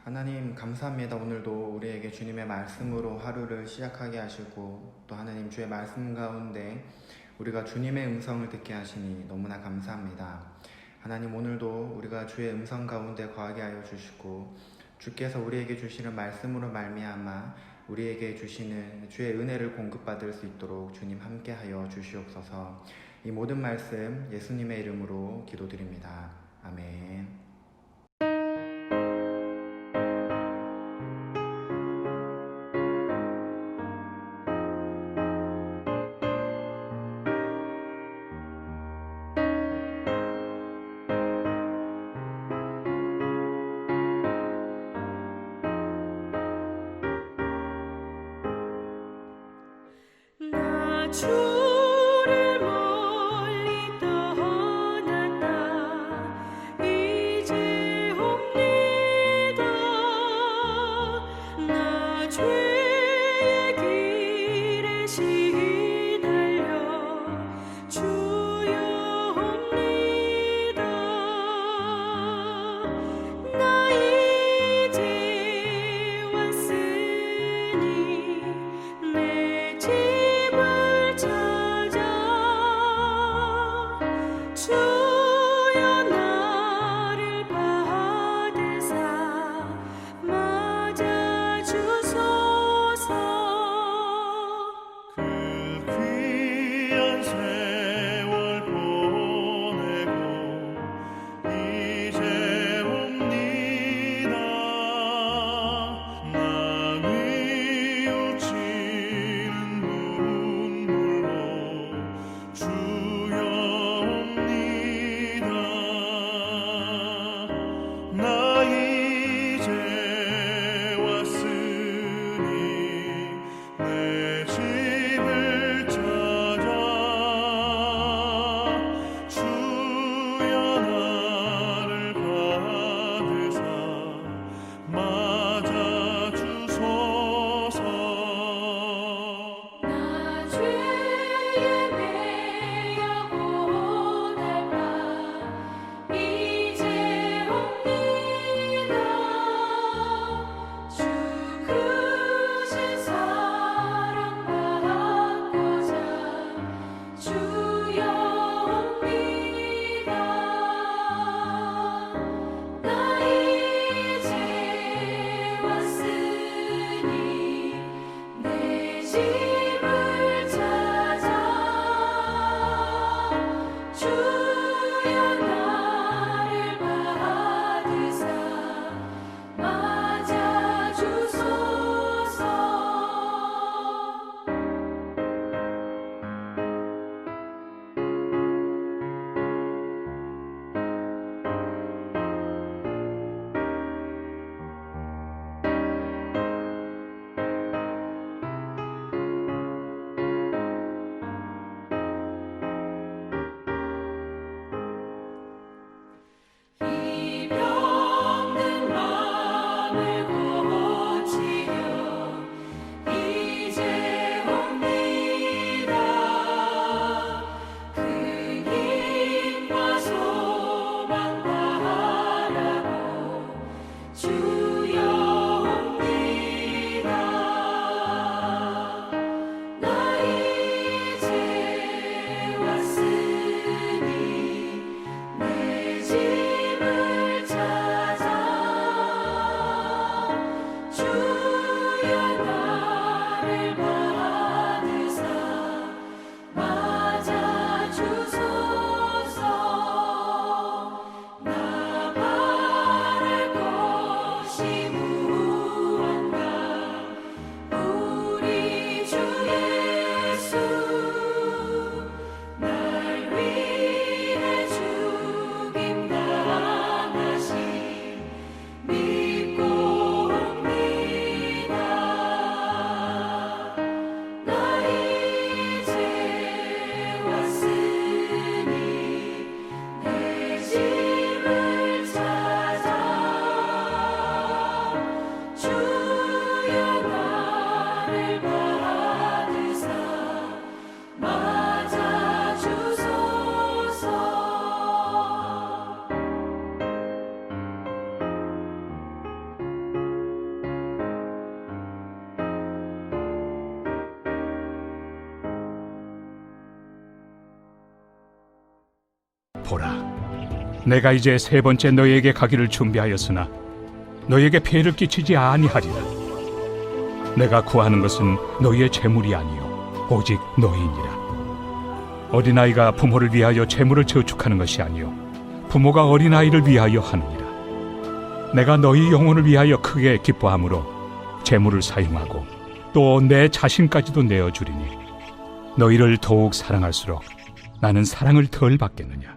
하나님 감사합니다. 오늘도 우리에게 주님의 말씀으로 하루를 시작하게 하시고 또 하나님 주의 말씀 가운데 우리가 주님의 음성을 듣게 하시니 너무나 감사합니다. 하나님 오늘도 우리가 주의 음성 가운데 거하게 하여 주시고 주께서 우리에게 주시는 말씀으로 말미암아 우리에게 주시는 주의 은혜를 공급받을 수 있도록 주님 함께하여 주시옵소서. 이 모든 말씀 예수님의 이름으로 기도드립니다. 아멘. 주를 멀리 떠났다 이제 옵니다. 나 죄의 길에 시달려 주여 옵니다. 나 이제 왔으니 내 집을 찾아 보라, 내가 이제 세 번째 너희에게 가기를 준비하였으나 너희에게 피해를 끼치지 아니하리라. 내가 구하는 것은 너희의 재물이 아니요 오직 너희니라. 어린아이가 부모를 위하여 재물을 저축하는 것이 아니요 부모가 어린아이를 위하여 하느니라. 내가 너희 영혼을 위하여 크게 기뻐함으로 재물을 사용하고 또 내 자신까지도 내어주리니 너희를 더욱 사랑할수록 나는 사랑을 덜 받겠느냐.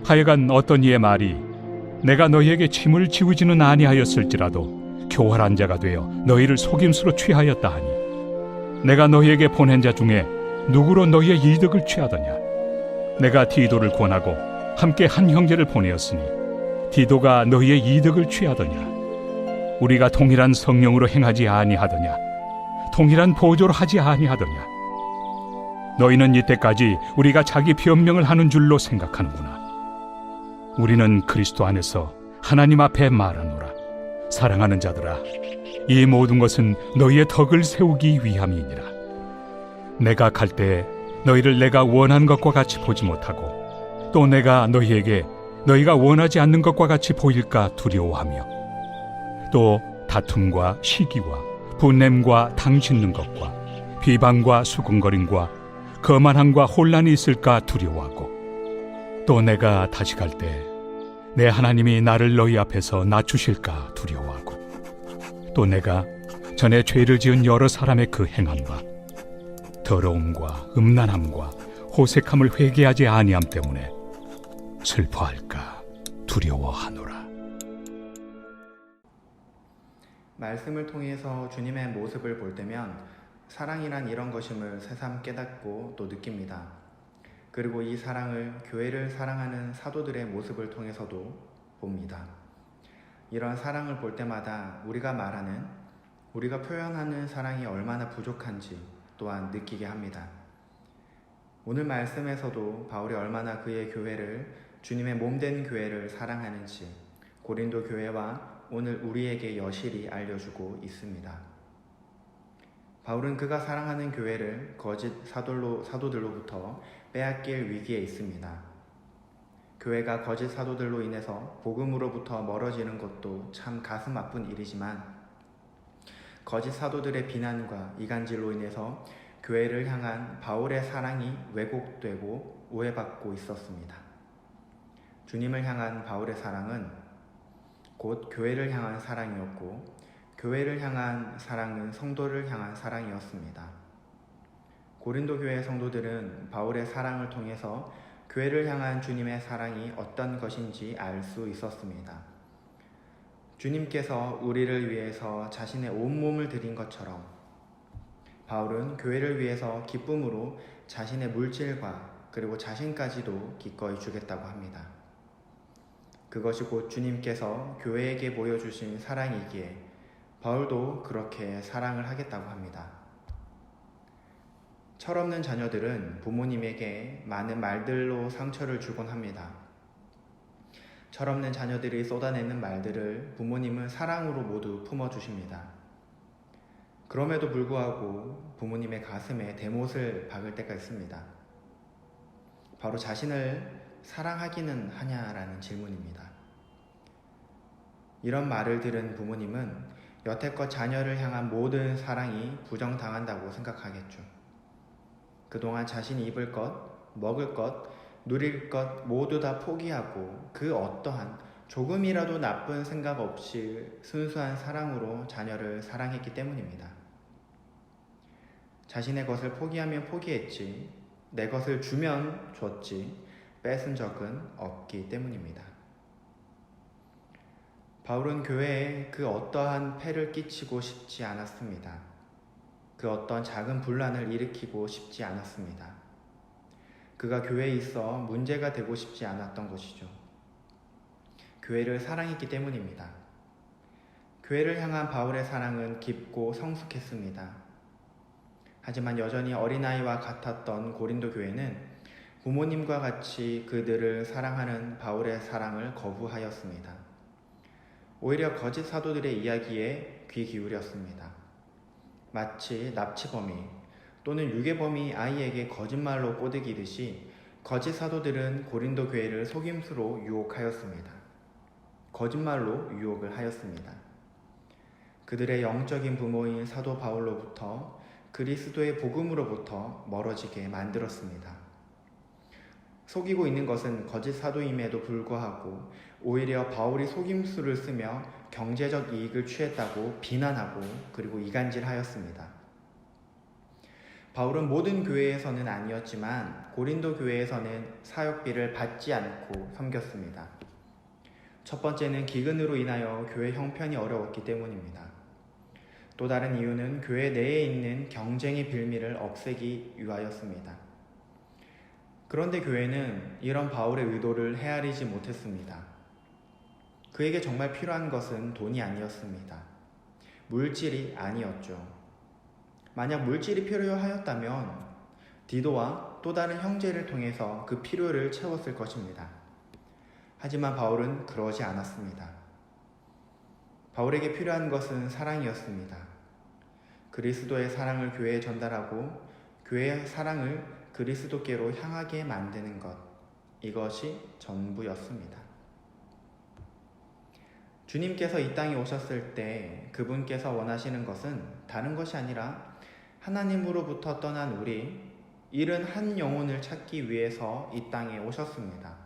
하여간 어떤 이의 말이 내가 너희에게 짐을 지우지는 아니하였을지라도 교활한 자가 되어 너희를 속임수로 취하였다 하니 내가 너희에게 보낸 자 중에 누구로 너희의 이득을 취하더냐. 내가 디도를 권하고 함께 한 형제를 보내었으니 디도가 너희의 이득을 취하더냐. 우리가 동일한 성령으로 행하지 아니하더냐. 동일한 보조로 하지 아니하더냐. 너희는 이때까지 우리가 자기 변명을 하는 줄로 생각하는구나. 우리는 그리스도 안에서 하나님 앞에 말하노라. 사랑하는 자들아, 이 모든 것은 너희의 덕을 세우기 위함이니라. 내가 갈 때 너희를 내가 원하는 것과 같이 보지 못하고 또 내가 너희에게 너희가 원하지 않는 것과 같이 보일까 두려워하며 또 다툼과 시기와 분냄과 당 짖는 것과 비방과 수군거림과 거만함과 혼란이 있을까 두려워하고 또 내가 다시 갈 때 내 하나님이 나를 너희 앞에서 낮추실까 두려워하고 또 내가 전에 죄를 지은 여러 사람의 그 행함과 더러움과 음란함과 호색함을 회개하지 아니함 때문에 슬퍼할까 두려워하노라. 말씀을 통해서 주님의 모습을 볼 때면 사랑이란 이런 것임을 새삼 깨닫고 또 느낍니다. 그리고 이 사랑을 교회를 사랑하는 사도들의 모습을 통해서도 봅니다. 이런 사랑을 볼 때마다 우리가 말하는, 우리가 표현하는 사랑이 얼마나 부족한지 또한 느끼게 합니다. 오늘 말씀에서도 바울이 얼마나 그의 교회를, 주님의 몸된 교회를 사랑하는지 고린도 교회와 오늘 우리에게 여실히 알려주고 있습니다. 바울은 그가 사랑하는 교회를 거짓 사도들로부터 빼앗길 위기에 있습니다. 교회가 거짓 사도들로 인해서 복음으로부터 멀어지는 것도 참 가슴 아픈 일이지만 거짓 사도들의 비난과 이간질로 인해서 교회를 향한 바울의 사랑이 왜곡되고 오해받고 있었습니다. 주님을 향한 바울의 사랑은 곧 교회를 향한 사랑이었고 교회를 향한 사랑은 성도를 향한 사랑이었습니다. 고린도 교회 성도들은 바울의 사랑을 통해서 교회를 향한 주님의 사랑이 어떤 것인지 알 수 있었습니다. 주님께서 우리를 위해서 자신의 온몸을 드린 것처럼 바울은 교회를 위해서 기쁨으로 자신의 물질과 그리고 자신까지도 기꺼이 주겠다고 합니다. 그것이 곧 주님께서 교회에게 보여주신 사랑이기에 바울도 그렇게 사랑을 하겠다고 합니다. 철없는 자녀들은 부모님에게 많은 말들로 상처를 주곤 합니다. 철없는 자녀들이 쏟아내는 말들을 부모님은 사랑으로 모두 품어주십니다. 그럼에도 불구하고 부모님의 가슴에 대못을 박을 때가 있습니다. 바로 자신을 사랑하기는 하냐라는 질문입니다. 이런 말을 들은 부모님은 여태껏 자녀를 향한 모든 사랑이 부정당한다고 생각하겠죠. 그동안 자신이 입을 것, 먹을 것, 누릴 것 모두 다 포기하고 그 어떠한 조금이라도 나쁜 생각 없이 순수한 사랑으로 자녀를 사랑했기 때문입니다. 자신의 것을 포기하면 포기했지, 내 것을 주면 줬지, 뺏은 적은 없기 때문입니다. 바울은 교회에 그 어떠한 폐를 끼치고 싶지 않았습니다. 그 어떤 작은 분란을 일으키고 싶지 않았습니다. 그가 교회에 있어 문제가 되고 싶지 않았던 것이죠. 교회를 사랑했기 때문입니다. 교회를 향한 바울의 사랑은 깊고 성숙했습니다. 하지만 여전히 어린아이와 같았던 고린도 교회는 부모님과 같이 그들을 사랑하는 바울의 사랑을 거부하였습니다. 오히려 거짓 사도들의 이야기에 귀 기울였습니다. 마치 납치범이 또는 유괴범이 아이에게 거짓말로 꼬드기듯이 거짓 사도들은 고린도 교회를 속임수로 유혹하였습니다. 거짓말로 유혹을 하였습니다. 그들의 영적인 부모인 사도 바울로부터 그리스도의 복음으로부터 멀어지게 만들었습니다. 속이고 있는 것은 거짓 사도임에도 불구하고 오히려 바울이 속임수를 쓰며 경제적 이익을 취했다고 비난하고 그리고 이간질하였습니다. 바울은 모든 교회에서는 아니었지만 고린도 교회에서는 사역비를 받지 않고 섬겼습니다. 첫 번째는 기근으로 인하여 교회 형편이 어려웠기 때문입니다. 또 다른 이유는 교회 내에 있는 경쟁의 빌미를 없애기 위하였습니다. 그런데 교회는 이런 바울의 의도를 헤아리지 못했습니다. 그에게 정말 필요한 것은 돈이 아니었습니다. 물질이 아니었죠. 만약 물질이 필요하였다면 디도와 또 다른 형제를 통해서 그 필요를 채웠을 것입니다. 하지만 바울은 그러지 않았습니다. 바울에게 필요한 것은 사랑이었습니다. 그리스도의 사랑을 교회에 전달하고 교회의 사랑을 그리스도께로 향하게 만드는 것, 이것이 전부였습니다. 주님께서 이 땅에 오셨을 때 그분께서 원하시는 것은 다른 것이 아니라 하나님으로부터 떠난 우리 잃은 한 영혼을 찾기 위해서 이 땅에 오셨습니다.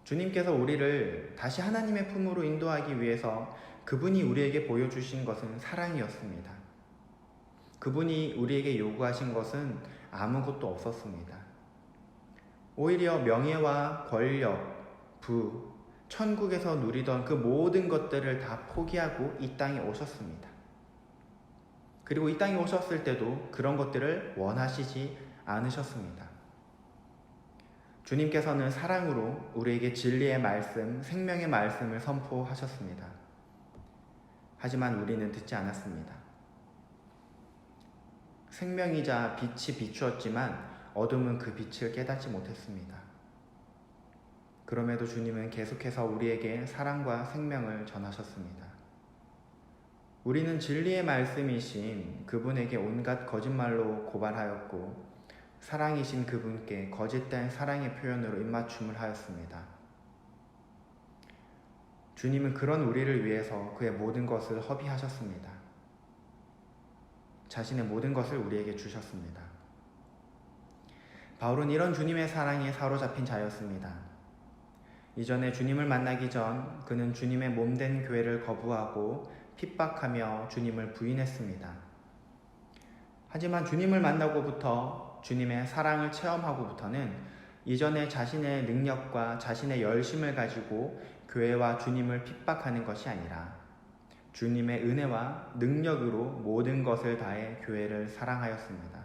주님께서 우리를 다시 하나님의 품으로 인도하기 위해서 그분이 우리에게 보여주신 것은 사랑이었습니다. 그분이 우리에게 요구하신 것은 아무것도 없었습니다. 오히려 명예와 권력, 부, 천국에서 누리던 그 모든 것들을 다 포기하고 이 땅에 오셨습니다. 그리고 이 땅에 오셨을 때도 그런 것들을 원하시지 않으셨습니다. 주님께서는 사랑으로 우리에게 진리의 말씀, 생명의 말씀을 선포하셨습니다. 하지만 우리는 듣지 않았습니다. 생명이자 빛이 비추었지만 어둠은 그 빛을 깨닫지 못했습니다. 그럼에도 주님은 계속해서 우리에게 사랑과 생명을 전하셨습니다. 우리는 진리의 말씀이신 그분에게 온갖 거짓말로 고발하였고 사랑이신 그분께 거짓된 사랑의 표현으로 입맞춤을 하였습니다. 주님은 그런 우리를 위해서 그의 모든 것을 허비하셨습니다. 자신의 모든 것을 우리에게 주셨습니다. 바울은 이런 주님의 사랑에 사로잡힌 자였습니다. 이전에 주님을 만나기 전 그는 주님의 몸된 교회를 거부하고 핍박하며 주님을 부인했습니다. 하지만 주님을 만나고부터 주님의 사랑을 체험하고부터는 이전에 자신의 능력과 자신의 열심을 가지고 교회와 주님을 핍박하는 것이 아니라 주님의 은혜와 능력으로 모든 것을 다해 교회를 사랑하였습니다.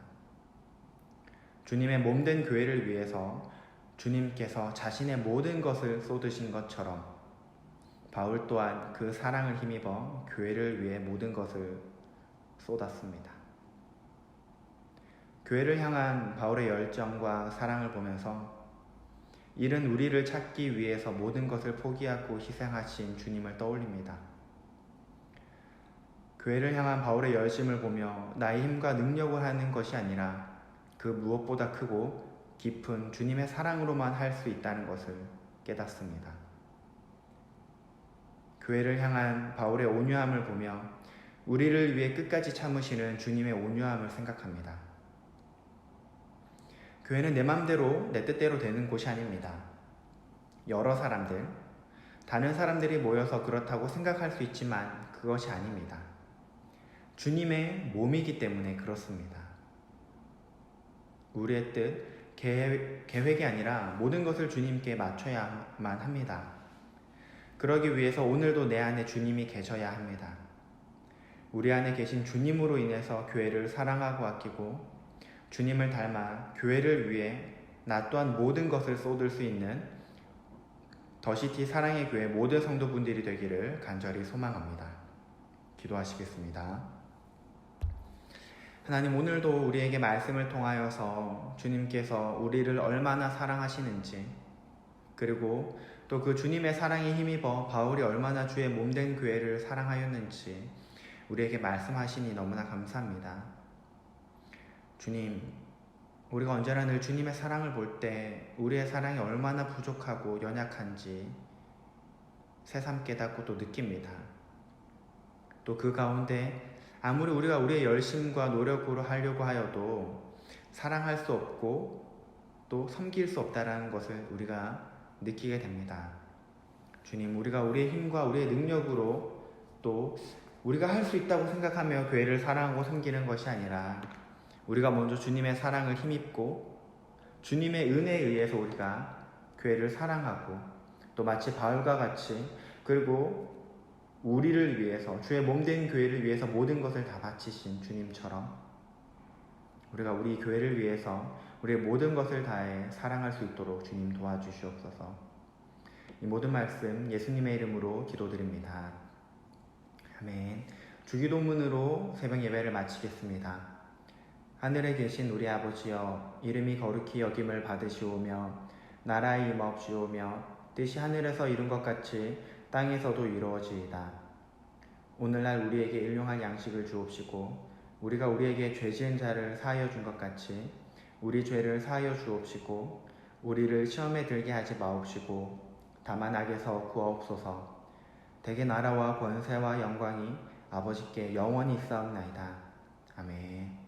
주님의 몸된 교회를 위해서 주님께서 자신의 모든 것을 쏟으신 것처럼 바울 또한 그 사랑을 힘입어 교회를 위해 모든 것을 쏟았습니다. 교회를 향한 바울의 열정과 사랑을 보면서 이른 우리를 찾기 위해서 모든 것을 포기하고 희생하신 주님을 떠올립니다. 교회를 향한 바울의 열심을 보며 나의 힘과 능력을 하는 것이 아니라 그 무엇보다 크고 깊은 주님의 사랑으로만 할 수 있다는 것을 깨닫습니다. 교회를 향한 바울의 온유함을 보며 우리를 위해 끝까지 참으시는 주님의 온유함을 생각합니다. 교회는 내 맘대로 내 뜻대로 되는 곳이 아닙니다. 여러 사람들, 다른 사람들이 모여서 그렇다고 생각할 수 있지만 그것이 아닙니다. 주님의 몸이기 때문에 그렇습니다. 우리의 뜻, 계획이 아니라 모든 것을 주님께 맞춰야만 합니다. 그러기 위해서 오늘도 내 안에 주님이 계셔야 합니다. 우리 안에 계신 주님으로 인해서 교회를 사랑하고 아끼고 주님을 닮아 교회를 위해 나 또한 모든 것을 쏟을 수 있는 더시티 사랑의 교회 모든 성도분들이 되기를 간절히 소망합니다. 기도하시겠습니다. 하나님, 오늘도 우리에게 말씀을 통하여서 주님께서 우리를 얼마나 사랑하시는지, 그리고 또 그 주님의 사랑에 힘입어 바울이 얼마나 주의 몸된 교회를 사랑하였는지 우리에게 말씀하시니 너무나 감사합니다. 주님, 우리가 언제나 늘 주님의 사랑을 볼 때 우리의 사랑이 얼마나 부족하고 연약한지 새삼 깨닫고 또 느낍니다. 또 그 가운데 아무리 우리가 우리의 열심과 노력으로 하려고 하여도 사랑할 수 없고 또 섬길 수 없다라는 것을 우리가 느끼게 됩니다. 주님, 우리가 우리의 힘과 우리의 능력으로 또 우리가 할 수 있다고 생각하며 교회를 사랑하고 섬기는 것이 아니라 우리가 먼저 주님의 사랑을 힘입고 주님의 은혜에 의해서 우리가 교회를 사랑하고 또 마치 바울과 같이 그리고 우리를 위해서 주의 몸된 교회를 위해서 모든 것을 다 바치신 주님처럼 우리가 우리 교회를 위해서 우리의 모든 것을 다해 사랑할 수 있도록 주님 도와주시옵소서. 이 모든 말씀 예수님의 이름으로 기도드립니다. 아멘. 주기도문으로 새벽 예배를 마치겠습니다. 하늘에 계신 우리 아버지여, 이름이 거룩히 여김을 받으시오며 나라의 임옵시오며 뜻이 하늘에서 이룬 것 같이 땅에서도 이루어지이다. 오늘날 우리에게 일용할 양식을 주옵시고 우리가 우리에게 죄 지은 자를 사하여 준 것 같이 우리 죄를 사하여 주옵시고 우리를 시험에 들게 하지 마옵시고 다만 악에서 구하옵소서. 대개 나라와 권세와 영광이 아버지께 영원히 있사옵나이다. 아멘.